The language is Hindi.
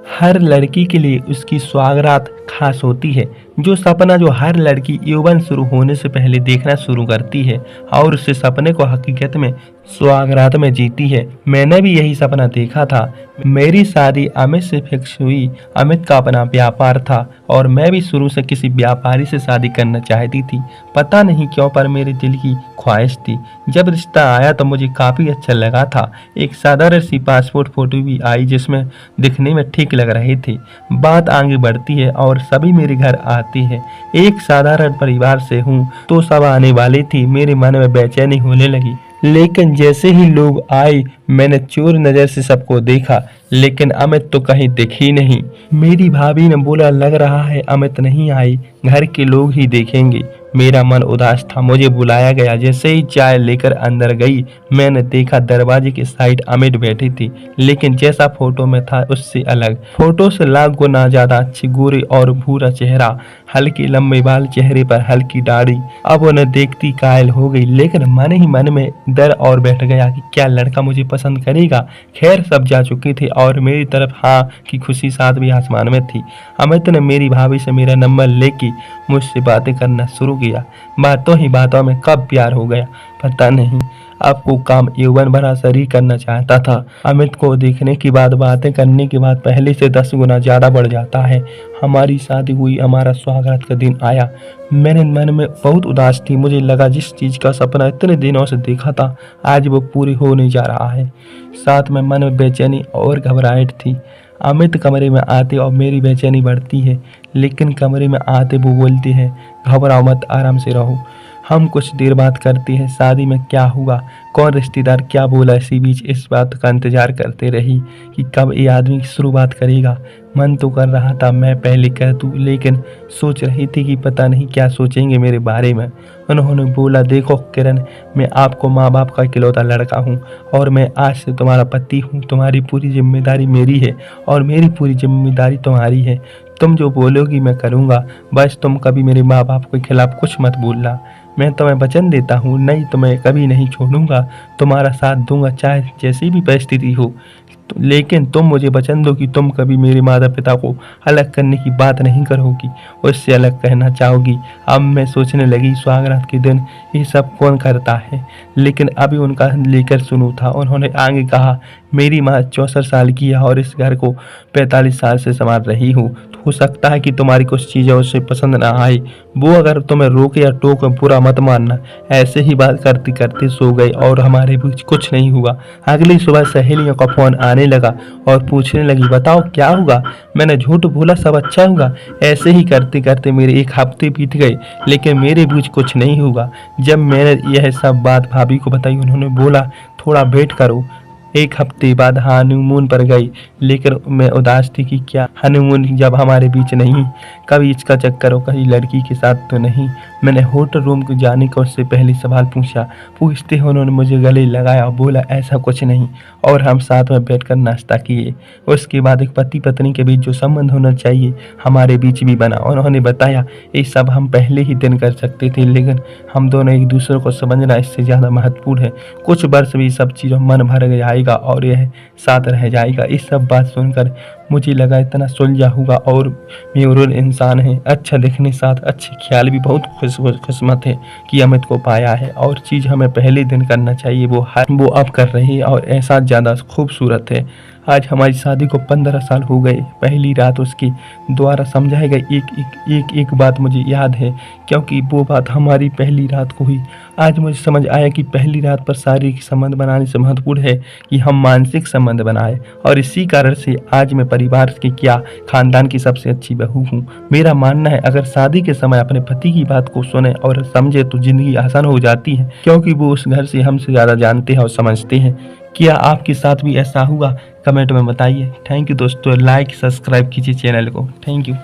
हर लड़की के लिए उसकी सौगात खास होती है। जो सपना जो हर लड़की यौवन शुरू होने से पहले देखना शुरू करती है और उस सपने को हकीकत में सौगात में जीती है। मैंने भी यही सपना देखा था। मेरी शादी अमित से फिक्स हुई। अमित का अपना व्यापार था और मैं भी शुरू से किसी व्यापारी से शादी करना चाहती थी। पता नहीं क्यों पर मेरे दिल की ख्वाहिश थी। जब रिश्ता आया तो मुझे काफ़ी अच्छा लगा था। एक साधारण सी पासपोर्ट फोटो भी आई जिसमें दिखने में ठीक लग रही थी। बात आगे बढ़ती है और सभी मेरे घर आती है। एक साधारण परिवार से हूँ तो सब आने वाली थी। मेरे मन में बेचैनी होने लगी, लेकिन जैसे ही लोग आए मैंने चोर नज़र से सबको देखा, लेकिन अमित तो कहीं दिख ही नहीं। मेरी भाभी ने बोला, लग रहा है अमित नहीं आई, घर के लोग ही देखेंगे। मेरा मन उदास था। मुझे बुलाया गया। जैसे ही चाय लेकर अंदर गई मैंने देखा दरवाजे की साइड अमित बैठी थी, लेकिन जैसा फोटो में था उससे अलग। फोटो से लाख गुना ज्यादा अच्छी, गोरे और भूरा चेहरा, हल्के लंबे बाल, चेहरे पर हल्की दाढ़ी। अब उन्हें देखती कायल हो गई, लेकिन मन ही मन में डर और बैठ गया कि क्या लड़का मुझे पसंद करेगा। खैर सब जा चुके थे और मेरी तरफ हाँ की खुशी साथ भी आसमान में थी। अमित ने मेरी भाभी से मेरा नंबर लेके मुझसे बातें करना शुरू किया। बातों ही बातों में कब प्यार हो गया पता नहीं। आपको काम यौवन भरा शरीर करना चाहता था। अमित को देखने के बाद, बातें करने के बाद पहले से 10 गुना ज्यादा बढ़ जाता है। हमारी शादी हुई, हमारा स्वागत का दिन आया। मैंने मन में बहुत उदास थी। मुझे लगा जिस चीज का सपना इतने दिनों से देखा था आज वो पूरी होने जा रहा है। साथ में मन में बेचैनी और घबराहट थी। अमित कमरे में आते और मेरी बेचैनी बढ़ती है, लेकिन कमरे में आते वो बोलती है, घबराओ मत, आराम से रहो। हम कुछ देर बात करते हैं। शादी में क्या हुआ, कौन रिश्तेदार क्या बोला, इसी बीच इस बात का इंतजार करते रही कि कब ये आदमी शुरुआत करेगा। मन तो कर रहा था मैं पहले कह दूं, लेकिन सोच रही थी कि पता नहीं क्या सोचेंगे मेरे बारे में। उन्होंने बोला, देखो किरण, मैं आपको माँ बाप का इकलौता लड़का हूँ और मैं आज से तुम्हारा पति हूँ। तुम्हारी पूरी जिम्मेदारी मेरी है और मेरी पूरी जिम्मेदारी तुम्हारी है। तुम जो बोलोगी मैं करूँगा, बस तुम कभी मेरे माँ बाप के खिलाफ कुछ मत बोलना। मैं तुम्हें वचन देता हूँ, नहीं तुम्हें कभी नहीं छोड़ूंगा, तुम्हारा साथ दूंगा चाहे जैसी भी परिस्थिति हो। लेकिन तुम मुझे वचन दो कि तुम कभी मेरे माता पिता को अलग करने की बात नहीं करोगी, उससे अलग कहना चाहोगी। अब मैं सोचने लगी स्वागत के दिन ये सब कौन करता है, लेकिन अभी उनका लेकर सुनू था। उन्होंने आगे कहा, मेरी माँ 64 साल की है और इस घर को 45 साल से संभाल रही हूँ। हो सकता है कि तुम्हारी कुछ चीज़ें उससे पसंद ना आए। वो अगर तुम्हें रोके या टोके बुरा मत मानना। ऐसे ही बात करते करते सो गए और हमारे बीच कुछ नहीं हुआ। अगली सुबह सहेलियों का फोन आने लगा और पूछने लगी, बताओ क्या हुआ। मैंने झूठ बोला, सब अच्छा होगा। ऐसे ही करते करते मेरे 1 हफ्ते बीत गए, लेकिन मेरे बीच कुछ नहीं हुआ। जब मैंने यह सब बात भाभी को बताई, उन्होंने बोला, थोड़ा वेट करो। 1 हफ्ते बाद हनीमून पर गई, लेकिन मैं उदास थी कि क्या हनीमून जब हमारे बीच नहीं, कभी इसका चक्कर हो कहीं लड़की के साथ तो नहीं। मैंने होटल रूम को जाने का उससे पहले सवाल पूछा। पूछते ही उन्होंने मुझे गले लगाया और बोला, ऐसा कुछ नहीं, और हम साथ में बैठकर नाश्ता किए। उसके बाद एक पति पत्नी के बीच जो संबंध होना चाहिए हमारे बीच भी बना। उन्होंने बताया, ये सब हम पहले ही दिन कर सकते थे, लेकिन हम दोनों एक दूसरे को समझना इससे ज़्यादा महत्वपूर्ण है। कुछ वर्ष भी सब चीज़ों मन भर जाएगा और यह साथ रह जाएगा। इस सब बात सुनकर मुझे लगा इतना सुलझा हुआ और मेरूल इंसान है, अच्छा दिखने साथ अच्छे ख्याल भी। बहुत खुशकिस्मत है कि अमित को पाया है, और चीज़ हमें पहले दिन करना चाहिए वो अब कर रही है और एहसास ज़्यादा खूबसूरत है। आज हमारी शादी को 15 साल हो गए। पहली रात उसकी द्वारा समझाई गई एक बात मुझे याद है, क्योंकि वो बात हमारी पहली रात को हुई। आज मुझे समझ आया कि पहली रात पर शारीरिक संबंध बनाने से महत्वपूर्ण है कि हम मानसिक संबंध बनाए, और इसी कारण से आज मैं परिवार की क्या खानदान की सबसे अच्छी बहू हूँ। मेरा मानना है अगर शादी के समय अपने पति की बात को सुने और समझे तो जिंदगी आसान हो जाती है, क्योंकि वो उस घर से हमसे ज़्यादा जानते हैं और समझते हैं। क्या आपके साथ भी ऐसा हुआ? कमेंट में बताइए। थैंक यू दोस्तों, लाइक सब्सक्राइब कीजिए चैनल को। Thank you.